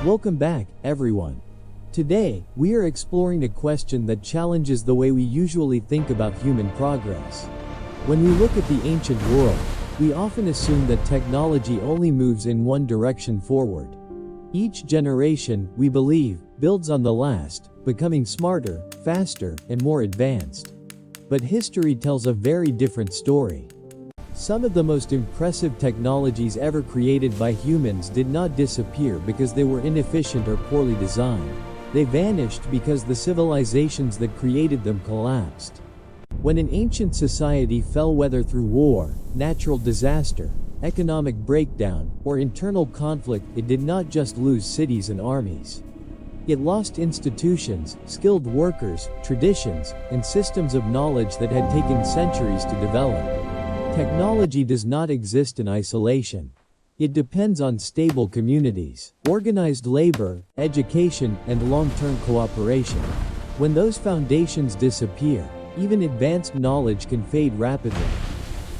Welcome back, everyone. Today, we are exploring a question that challenges the way we usually think about human progress. When we look at the ancient world, we often assume that technology only moves in one direction forward. Each generation, we believe, builds on the last, becoming smarter, faster, and more advanced. But history tells a very different story. Some of the most impressive technologies ever created by humans did not disappear because they were inefficient or poorly designed. They vanished because the civilizations that created them collapsed. When an ancient society fell, whether through war, natural disaster, economic breakdown, or internal conflict, it did not just lose cities and armies. It lost institutions, skilled workers, traditions, and systems of knowledge that had taken centuries to develop. Technology does not exist in isolation. It depends on stable communities, organized labor, education, and long-term cooperation. When those foundations disappear, even advanced knowledge can fade rapidly.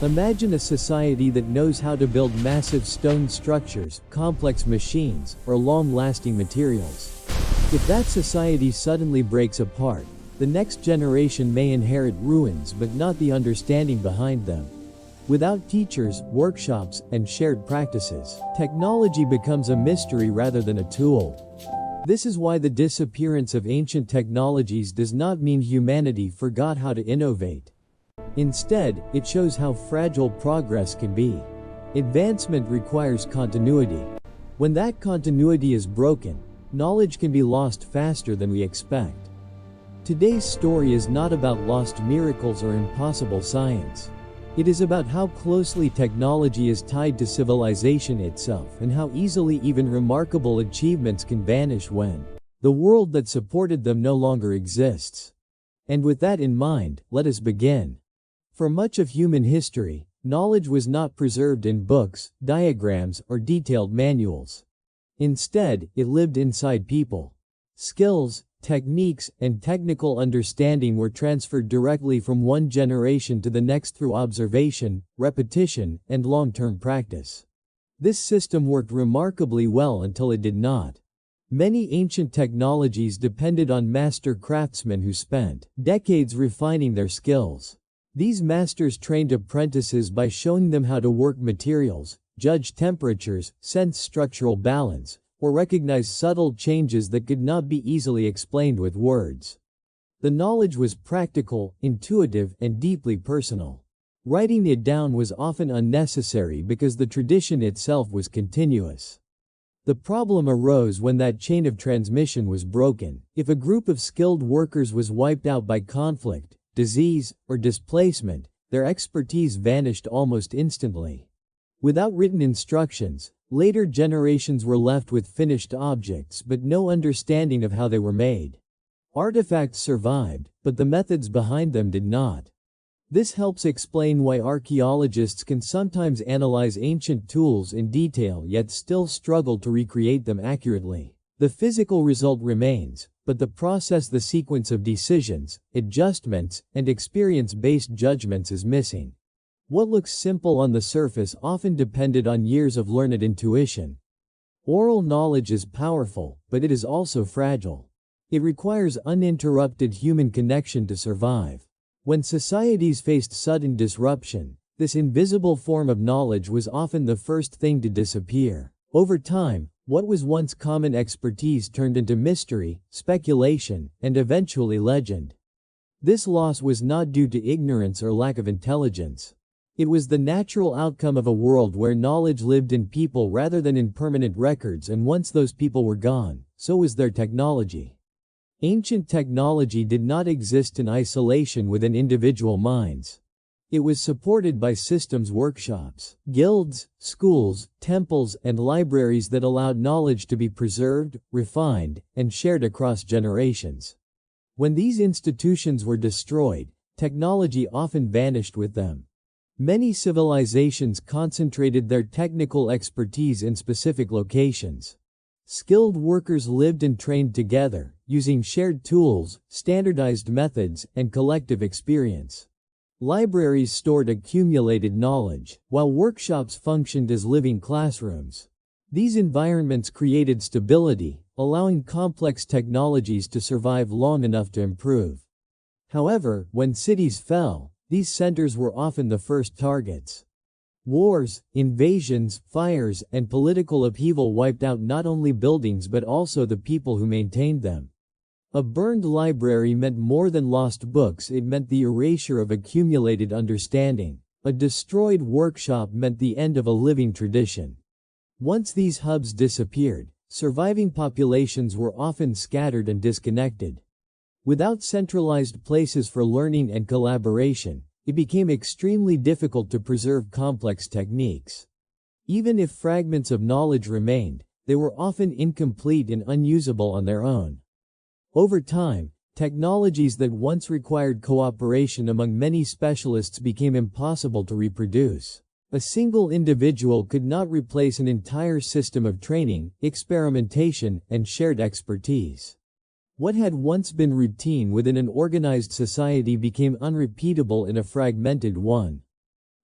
Imagine a society that knows how to build massive stone structures, complex machines, or long-lasting materials. If that society suddenly breaks apart, the next generation may inherit ruins but not the understanding behind them. Without teachers, workshops, and shared practices, technology becomes a mystery rather than a tool. This is why the disappearance of ancient technologies does not mean humanity forgot how to innovate. Instead, it shows how fragile progress can be. Advancement requires continuity. When that continuity is broken, knowledge can be lost faster than we expect. Today's story is not about lost miracles or impossible science. It is about how closely technology is tied to civilization itself and how easily even remarkable achievements can vanish when the world that supported them no longer exists. And with that in mind, let us begin. For much of human history, knowledge was not preserved in books, diagrams, or detailed manuals. Instead, it lived inside people. Skills, techniques, and technical understanding were transferred directly from one generation to the next through observation, repetition, and long-term practice. This system worked remarkably well until it did not. Many ancient technologies depended on master craftsmen who spent decades refining their skills. These masters trained apprentices by showing them how to work materials, judge temperatures, sense structural balance, or recognize subtle changes that could not be easily explained with words. The knowledge was practical, intuitive, and deeply personal. Writing it down was often unnecessary because the tradition itself was continuous. The problem arose when that chain of transmission was broken. If a group of skilled workers was wiped out by conflict, disease, or displacement, their expertise vanished almost instantly. Without written instructions, later generations were left with finished objects but no understanding of how they were made. Artifacts survived, but the methods behind them did not. This helps explain why archaeologists can sometimes analyze ancient tools in detail yet still struggle to recreate them accurately. The physical result remains, but the process, the sequence of decisions, adjustments, and experience-based judgments is missing. What looks simple on the surface often depended on years of learned intuition. Oral knowledge is powerful, but it is also fragile. It requires uninterrupted human connection to survive. When societies faced sudden disruption, this invisible form of knowledge was often the first thing to disappear. Over time, what was once common expertise turned into mystery, speculation, and eventually legend. This loss was not due to ignorance or lack of intelligence. It was the natural outcome of a world where knowledge lived in people rather than in permanent records, and once those people were gone, so was their technology. Ancient technology did not exist in isolation within individual minds. It was supported by systems, workshops, guilds, schools, temples, and libraries that allowed knowledge to be preserved, refined, and shared across generations. When these institutions were destroyed, technology often vanished with them. Many civilizations concentrated their technical expertise in specific locations. Skilled workers lived and trained together, using shared tools, standardized methods, and collective experience. Libraries stored accumulated knowledge, while workshops functioned as living classrooms. These environments created stability, allowing complex technologies to survive long enough to improve. However, when cities fell, these centers were often the first targets. Wars, invasions, fires, and political upheaval wiped out not only buildings but also the people who maintained them. A burned library meant more than lost books, it meant the erasure of accumulated understanding. A destroyed workshop meant the end of a living tradition. Once these hubs disappeared, surviving populations were often scattered and disconnected. Without centralized places for learning and collaboration, it became extremely difficult to preserve complex techniques. Even if fragments of knowledge remained, they were often incomplete and unusable on their own. Over time, technologies that once required cooperation among many specialists became impossible to reproduce. A single individual could not replace an entire system of training, experimentation, and shared expertise. What had once been routine within an organized society became unrepeatable in a fragmented one.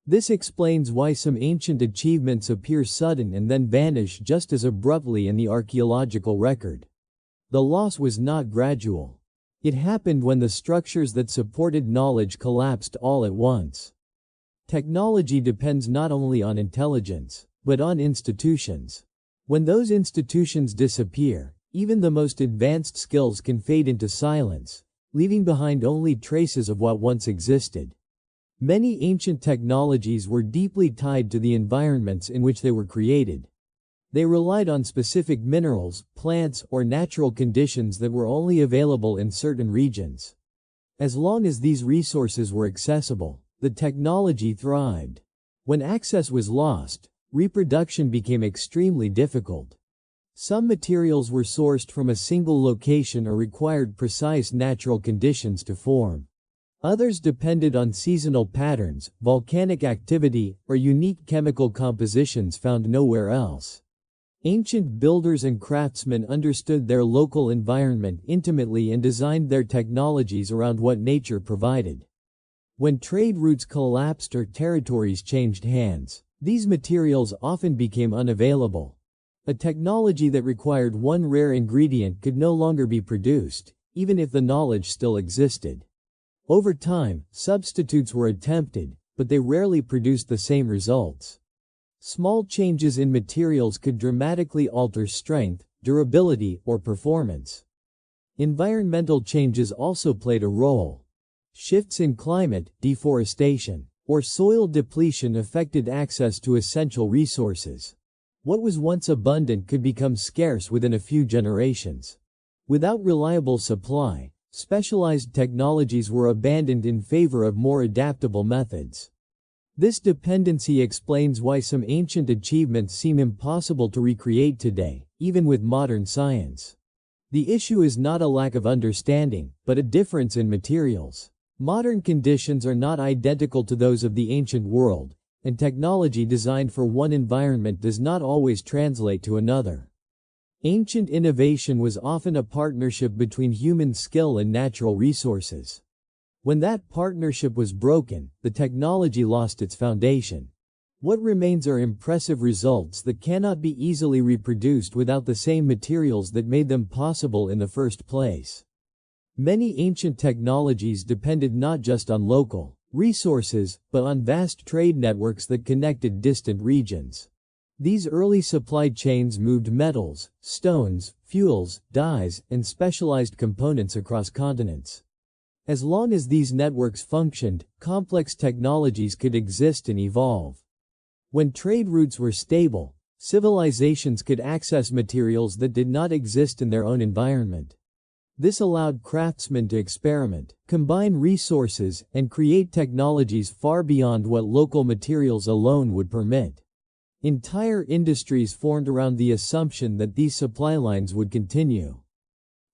This explains why some ancient achievements appear sudden and then vanish just as abruptly in the archaeological record. The loss was not gradual. It happened when the structures that supported knowledge collapsed all at once. Technology depends not only on intelligence, but on institutions. When those institutions disappear, even the most advanced skills can fade into silence, leaving behind only traces of what once existed. Many ancient technologies were deeply tied to the environments in which they were created. They relied on specific minerals, plants, or natural conditions that were only available in certain regions. As long as these resources were accessible, the technology thrived. When access was lost, reproduction became extremely difficult. Some materials were sourced from a single location or required precise natural conditions to form. Others depended on seasonal patterns, volcanic activity, or unique chemical compositions found nowhere else. Ancient builders and craftsmen understood their local environment intimately and designed their technologies around what nature provided. When trade routes collapsed or territories changed hands, these materials often became unavailable. A technology that required one rare ingredient could no longer be produced, even if the knowledge still existed. Over time, substitutes were attempted, but they rarely produced the same results. Small changes in materials could dramatically alter strength, durability, or performance. Environmental changes also played a role. Shifts in climate, deforestation, or soil depletion affected access to essential resources. What was once abundant could become scarce within a few generations. Without reliable supply, specialized technologies were abandoned in favor of more adaptable methods. This dependency explains why some ancient achievements seem impossible to recreate today, even with modern science. The issue is not a lack of understanding, but a difference in materials. Modern conditions are not identical to those of the ancient world, and technology designed for one environment does not always translate to another. Ancient innovation was often a partnership between human skill and natural resources. When that partnership was broken, the technology lost its foundation. What remains are impressive results that cannot be easily reproduced without the same materials that made them possible in the first place. Many ancient technologies depended not just on local resources, but on vast trade networks that connected distant regions. These early supply chains moved metals, stones, fuels, dyes, and specialized components across continents. As long as these networks functioned, complex technologies could exist and evolve. When trade routes were stable, civilizations could access materials that did not exist in their own environment. This allowed craftsmen to experiment, combine resources, and create technologies far beyond what local materials alone would permit. Entire industries formed around the assumption that these supply lines would continue.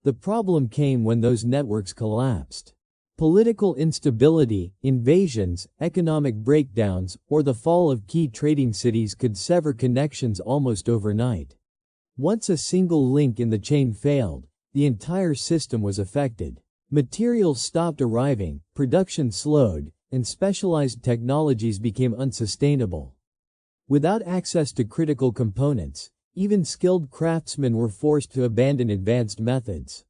The problem came when those networks collapsed. Political instability, invasions, economic breakdowns, or the fall of key trading cities could sever connections almost overnight. Once a single link in the chain failed, the entire system was affected. Materials stopped arriving, production slowed, and specialized technologies became unsustainable. Without access to critical components, Even skilled craftsmen were forced to abandon advanced methods.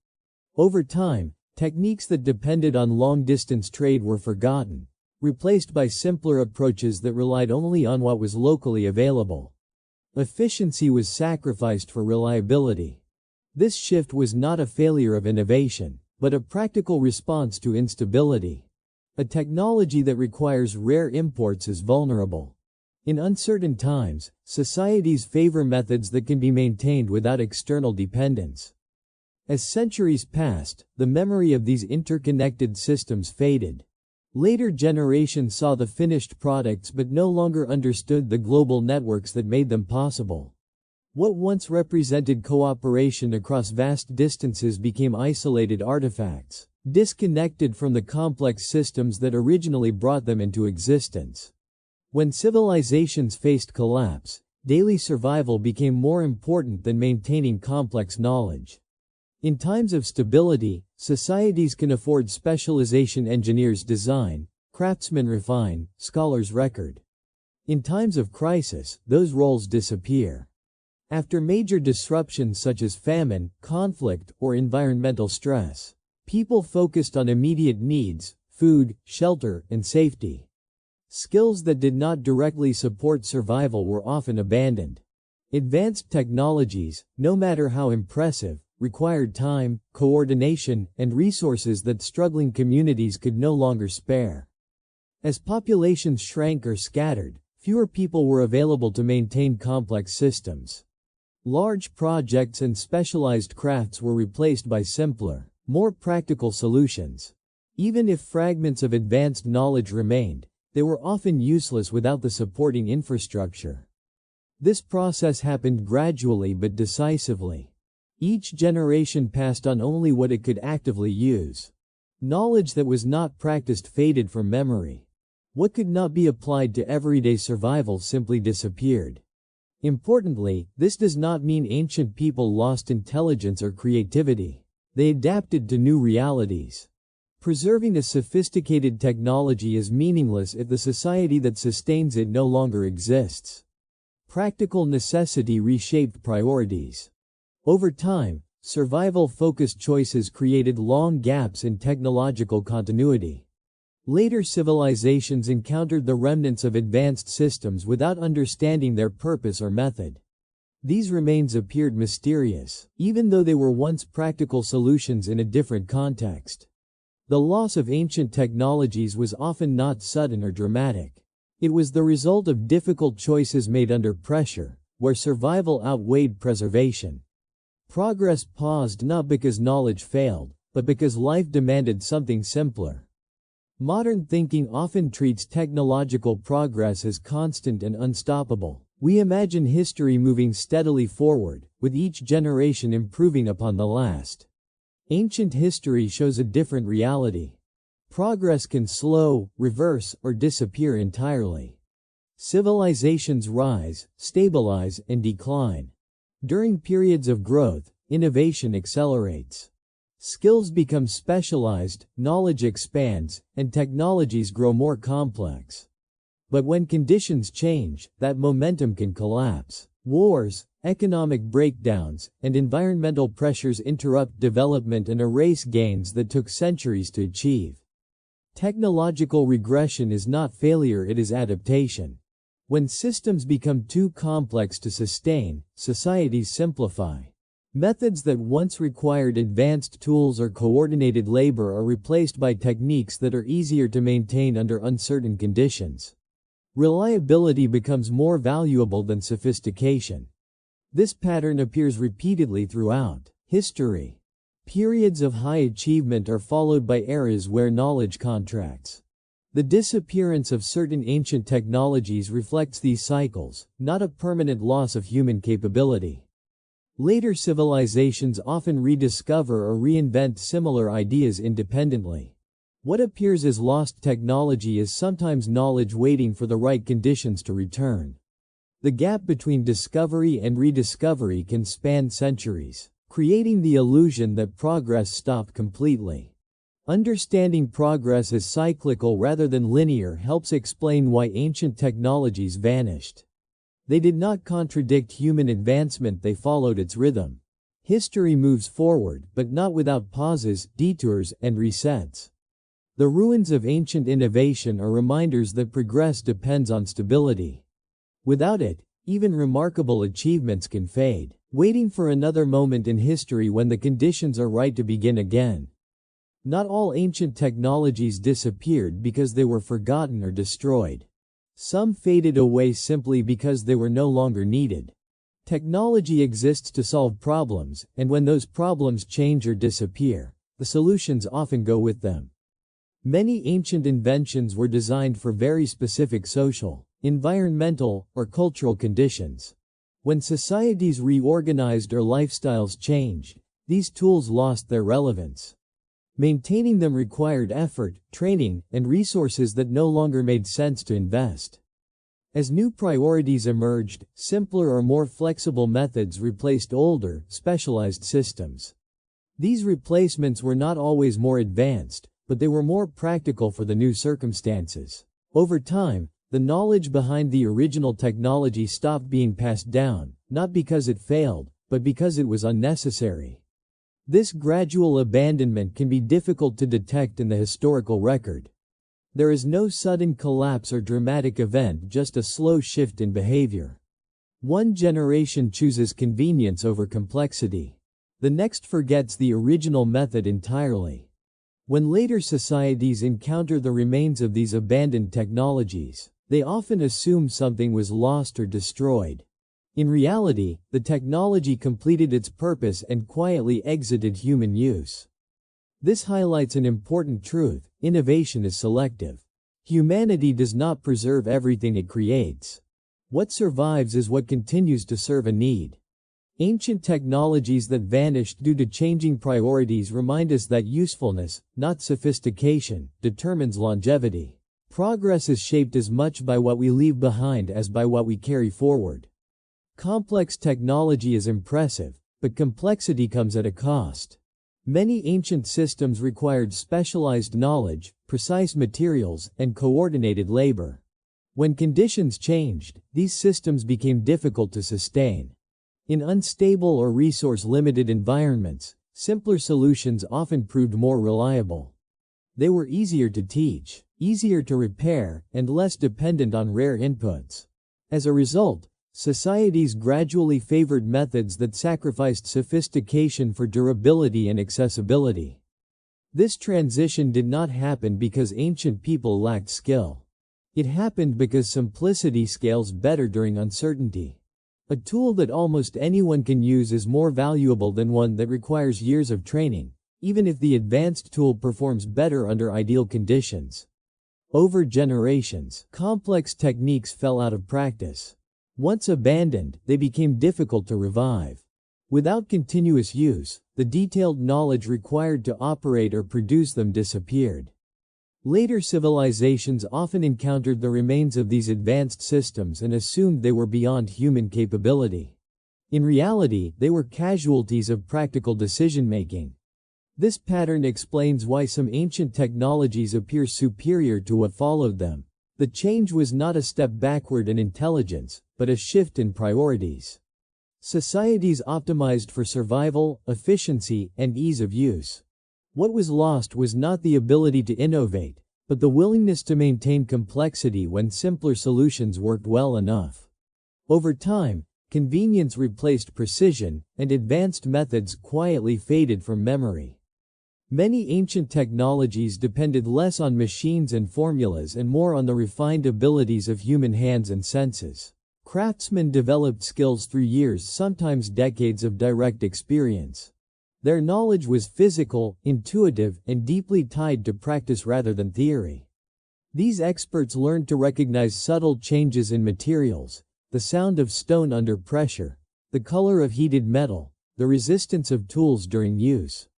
Over time, techniques that depended on long-distance trade were forgotten, replaced by simpler approaches that relied only on what was locally available. Efficiency was sacrificed for reliability. This shift was not a failure of innovation, but a practical response to instability. A technology that requires rare imports is vulnerable. In uncertain times, societies favor methods that can be maintained without external dependence. As centuries passed, the memory of these interconnected systems faded. Later generations saw the finished products but no longer understood the global networks that made them possible. What once represented cooperation across vast distances became isolated artifacts, disconnected from the complex systems that originally brought them into existence. When civilizations faced collapse, daily survival became more important than maintaining complex knowledge. In times of stability, societies can afford specialization. Engineers design, craftsmen refine, scholars record. In times of crisis, those roles disappear. After major disruptions such as famine, conflict, or environmental stress, people focused on immediate needs, food, shelter, and safety. Skills that did not directly support survival were often abandoned. Advanced technologies, no matter how impressive, required time, coordination, and resources that struggling communities could no longer spare. As populations shrank or scattered, fewer people were available to maintain complex systems. Large projects and specialized crafts were replaced by simpler, more practical solutions. Even if fragments of advanced knowledge remained, they were often useless without the supporting infrastructure. This process happened gradually but decisively. Each generation passed on only what it could actively use. Knowledge that was not practiced faded from memory. What could not be applied to everyday survival simply disappeared. Importantly, this does not mean ancient people lost intelligence or creativity. They adapted to new realities. Preserving a sophisticated technology is meaningless if the society that sustains it no longer exists. Practical necessity reshaped priorities. Over time, survival-focused choices created long gaps in technological continuity. Later civilizations encountered the remnants of advanced systems without understanding their purpose or method. These remains appeared mysterious, even though they were once practical solutions in a different context. The loss of ancient technologies was often not sudden or dramatic. It was the result of difficult choices made under pressure, where survival outweighed preservation. Progress paused not because knowledge failed, but because life demanded something simpler. Modern thinking often treats technological progress as constant and unstoppable. We imagine history moving steadily forward, with each generation improving upon the last. Ancient history shows a different reality. Progress can slow, reverse, or disappear entirely. Civilizations rise, stabilize, and decline. During periods of growth, innovation accelerates. Skills become specialized, knowledge expands, and technologies grow more complex. But when conditions change, that momentum can collapse. Wars, economic breakdowns, and environmental pressures interrupt development and erase gains that took centuries to achieve. Technological regression is not failure, it is adaptation. When systems become too complex to sustain, societies simplify. Methods that once required advanced tools or coordinated labor are replaced by techniques that are easier to maintain under uncertain conditions. Reliability becomes more valuable than sophistication. This pattern appears repeatedly throughout history. Periods of high achievement are followed by eras where knowledge contracts. The disappearance of certain ancient technologies reflects these cycles, not a permanent loss of human capability. Later civilizations often rediscover or reinvent similar ideas independently. What appears as lost technology is sometimes knowledge waiting for the right conditions to return. The gap between discovery and rediscovery can span centuries, creating the illusion that progress stopped completely. Understanding progress as cyclical rather than linear helps explain why ancient technologies vanished. They did not contradict human advancement, they followed its rhythm. History moves forward, but not without pauses, detours, and resets. The ruins of ancient innovation are reminders that progress depends on stability. Without it, even remarkable achievements can fade, waiting for another moment in history when the conditions are right to begin again. Not all ancient technologies disappeared because they were forgotten or destroyed. Some faded away simply because they were no longer needed. Technology exists to solve problems, and when those problems change or disappear, the solutions often go with them. Many ancient inventions were designed for very specific social, environmental, or cultural conditions. When societies reorganized or lifestyles changed, these tools lost their relevance. Maintaining them required effort, training, and resources that no longer made sense to invest. As new priorities emerged, simpler or more flexible methods replaced older, specialized systems. These replacements were not always more advanced, but they were more practical for the new circumstances. Over time, the knowledge behind the original technology stopped being passed down, not because it failed, but because it was unnecessary. This gradual abandonment can be difficult to detect in the historical record. There is no sudden collapse or dramatic event, just a slow shift in behavior. One generation chooses convenience over complexity. The next forgets the original method entirely. When later societies encounter the remains of these abandoned technologies, they often assume something was lost or destroyed. In reality, the technology completed its purpose and quietly exited human use. This highlights an important truth: innovation is selective. Humanity does not preserve everything it creates. What survives is what continues to serve a need. Ancient technologies that vanished due to changing priorities remind us that usefulness, not sophistication, determines longevity. Progress is shaped as much by what we leave behind as by what we carry forward. Complex technology is impressive, but complexity comes at a cost. Many ancient systems required specialized knowledge, precise materials, and coordinated labor. When conditions changed, these systems became difficult to sustain. In unstable or resource-limited environments, simpler solutions often proved more reliable. They were easier to teach, easier to repair, and less dependent on rare inputs. As a result, societies gradually favored methods that sacrificed sophistication for durability and accessibility. This transition did not happen because ancient people lacked skill. It happened because simplicity scales better during uncertainty. A tool that almost anyone can use is more valuable than one that requires years of training, even if the advanced tool performs better under ideal conditions. Over generations, complex techniques fell out of practice. Once abandoned, they became difficult to revive. Without continuous use, the detailed knowledge required to operate or produce them disappeared. Later civilizations often encountered the remains of these advanced systems and assumed they were beyond human capability. In reality, they were casualties of practical decision-making. This pattern explains why some ancient technologies appear superior to what followed them. The change was not a step backward in intelligence, but a shift in priorities. Societies optimized for survival, efficiency, and ease of use. What was lost was not the ability to innovate, but the willingness to maintain complexity when simpler solutions worked well enough. Over time, convenience replaced precision, and advanced methods quietly faded from memory. Many ancient technologies depended less on machines and formulas and more on the refined abilities of human hands and senses. Craftsmen developed skills through years, sometimes decades of direct experience. Their knowledge was physical, intuitive, and deeply tied to practice rather than theory. These experts learned to recognize subtle changes in materials, the sound of stone under pressure, the color of heated metal, the resistance of tools during use.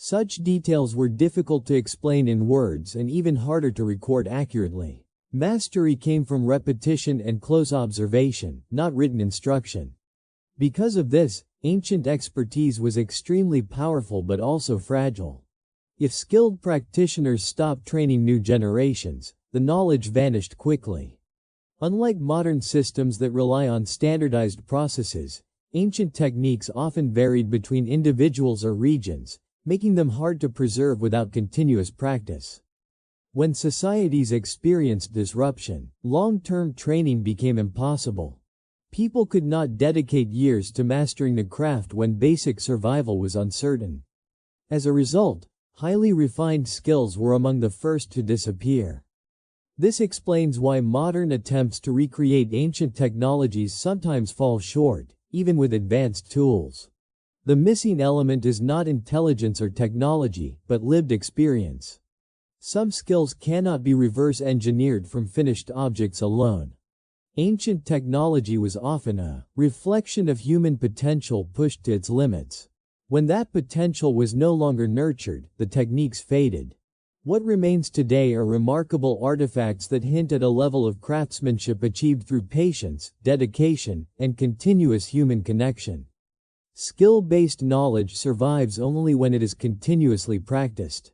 Such details were difficult to explain in words and even harder to record accurately. Mastery came from repetition and close observation, not written instruction. Because of this, ancient expertise was extremely powerful but also fragile. If skilled practitioners stopped training new generations, the knowledge vanished quickly. Unlike modern systems that rely on standardized processes, ancient techniques often varied between individuals or regions, making them hard to preserve without continuous practice. When societies experienced disruption, long-term training became impossible. People could not dedicate years to mastering the craft when basic survival was uncertain. As a result, highly refined skills were among the first to disappear. This explains why modern attempts to recreate ancient technologies sometimes fall short, even with advanced tools. The missing element is not intelligence or technology, but lived experience. Some skills cannot be reverse engineered from finished objects alone. Ancient technology was often a reflection of human potential pushed to its limits. When that potential was no longer nurtured, the techniques faded. What remains today are remarkable artifacts that hint at a level of craftsmanship achieved through patience, dedication, and continuous human connection. Skill-based knowledge survives only when it is continuously practiced.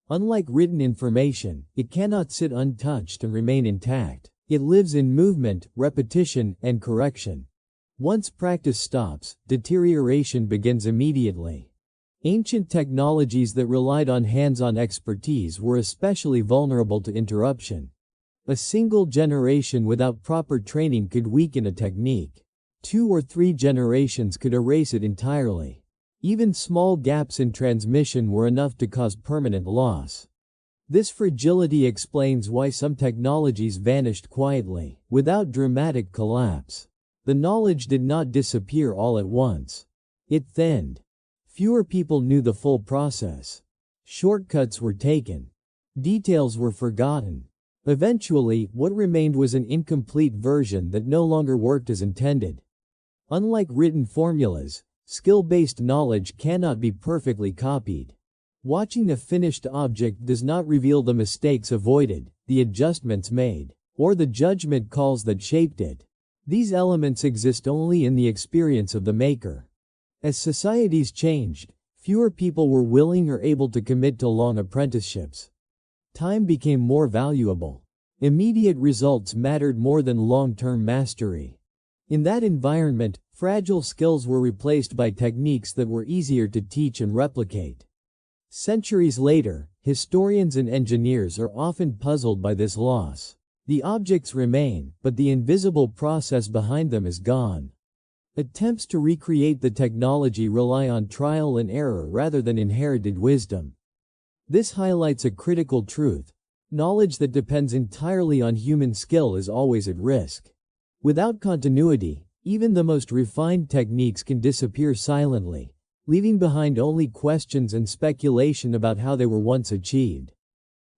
Unlike written information, it cannot sit untouched and remain intact. It lives in movement, repetition, and correction. Once practice stops, deterioration begins immediately. Ancient technologies that relied on hands-on expertise were especially vulnerable to interruption. A single generation without proper training could weaken a technique. 2 or 3 generations could erase it entirely. Even small gaps in transmission were enough to cause permanent loss. This fragility explains why some technologies vanished quietly, without dramatic collapse. The knowledge did not disappear all at once. It thinned. Fewer people knew the full process. Shortcuts were taken. Details were forgotten. Eventually, what remained was an incomplete version that no longer worked as intended. Unlike written formulas, skill-based knowledge cannot be perfectly copied. Watching a finished object does not reveal the mistakes avoided, the adjustments made, or the judgment calls that shaped it. These elements exist only in the experience of the maker. As societies changed, fewer people were willing or able to commit to long apprenticeships. Time became more valuable. Immediate results mattered more than long-term mastery. In that environment, fragile skills were replaced by techniques that were easier to teach and replicate. Centuries later, historians and engineers are often puzzled by this loss. The objects remain, but the invisible process behind them is gone. Attempts to recreate the technology rely on trial and error rather than inherited wisdom. This highlights a critical truth. Knowledge that depends entirely on human skill is always at risk. Without continuity, even the most refined techniques can disappear silently, leaving behind only questions and speculation about how they were once achieved.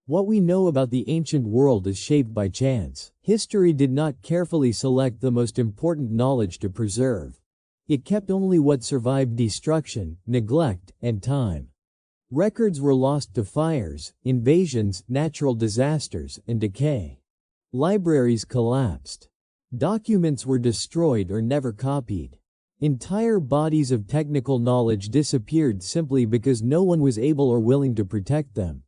What we know about the ancient world is shaped by chance. History did not carefully select the most important knowledge to preserve. It kept only what survived destruction, neglect, and time. Records were lost to fires, invasions, natural disasters, and decay. Libraries collapsed. Documents were destroyed or never copied. Entire bodies of technical knowledge disappeared simply because no one was able or willing to protect them.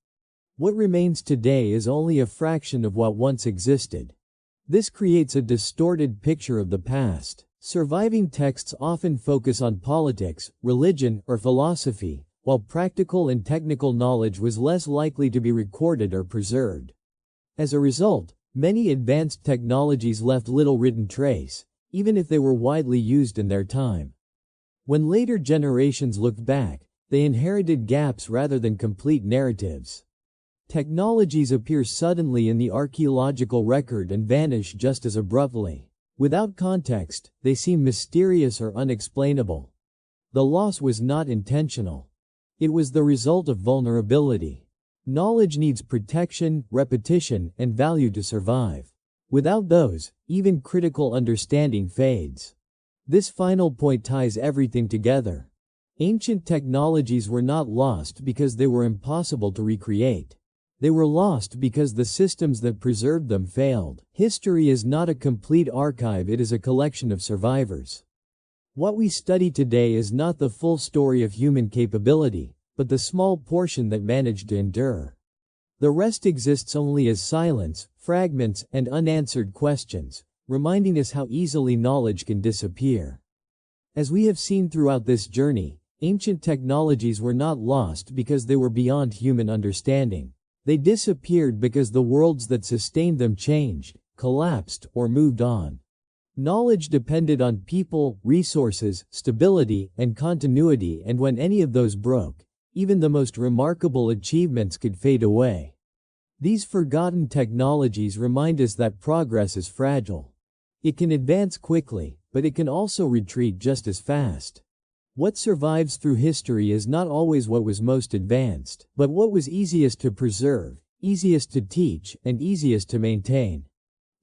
What remains today is only a fraction of what once existed. This creates a distorted picture of the past. Surviving texts often focus on politics, religion, or philosophy, while practical and technical knowledge was less likely to be recorded or preserved. As a result, many advanced technologies left little written trace, even if they were widely used in their time. When later generations looked back, they inherited gaps rather than complete narratives. Technologies appear suddenly in the archaeological record and vanish just as abruptly. Without context, they seem mysterious or unexplainable. The loss was not intentional. It was the result of vulnerability. Knowledge needs protection, repetition, and value to survive. Without those, even critical understanding fades. This final point ties everything together. Ancient technologies were not lost because they were impossible to recreate. They were lost because the systems that preserved them failed. History is not a complete archive, it is a collection of survivors. What we study today is not the full story of human capability, but the small portion that managed to endure. The rest exists only as silence, fragments, and unanswered questions, reminding us how easily knowledge can disappear. As we have seen throughout this journey, ancient technologies were not lost because they were beyond human understanding. They disappeared because the worlds that sustained them changed, collapsed, or moved on. Knowledge depended on people, resources, stability, and continuity, and when any of those broke, even the most remarkable achievements could fade away. These forgotten technologies remind us that progress is fragile. It can advance quickly, but it can also retreat just as fast. What survives through history is not always what was most advanced, but what was easiest to preserve, easiest to teach, and easiest to maintain.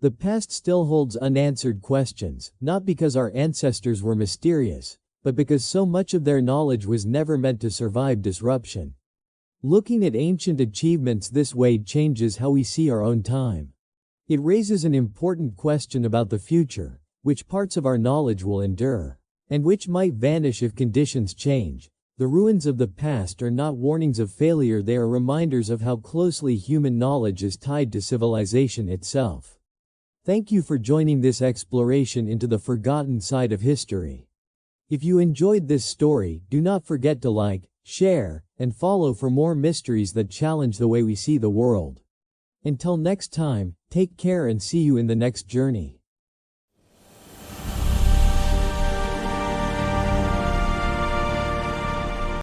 The past still holds unanswered questions, not because our ancestors were mysterious, but because so much of their knowledge was never meant to survive disruption. Looking at ancient achievements this way changes how we see our own time. It raises an important question about the future: which parts of our knowledge will endure, and which might vanish if conditions change. The ruins of the past are not warnings of failure, they are reminders of how closely human knowledge is tied to civilization itself. Thank you for joining this exploration into the forgotten side of history. If you enjoyed this story, do not forget to like, share, and follow for more mysteries that challenge the way we see the world. Until next time, take care and see you in the next journey.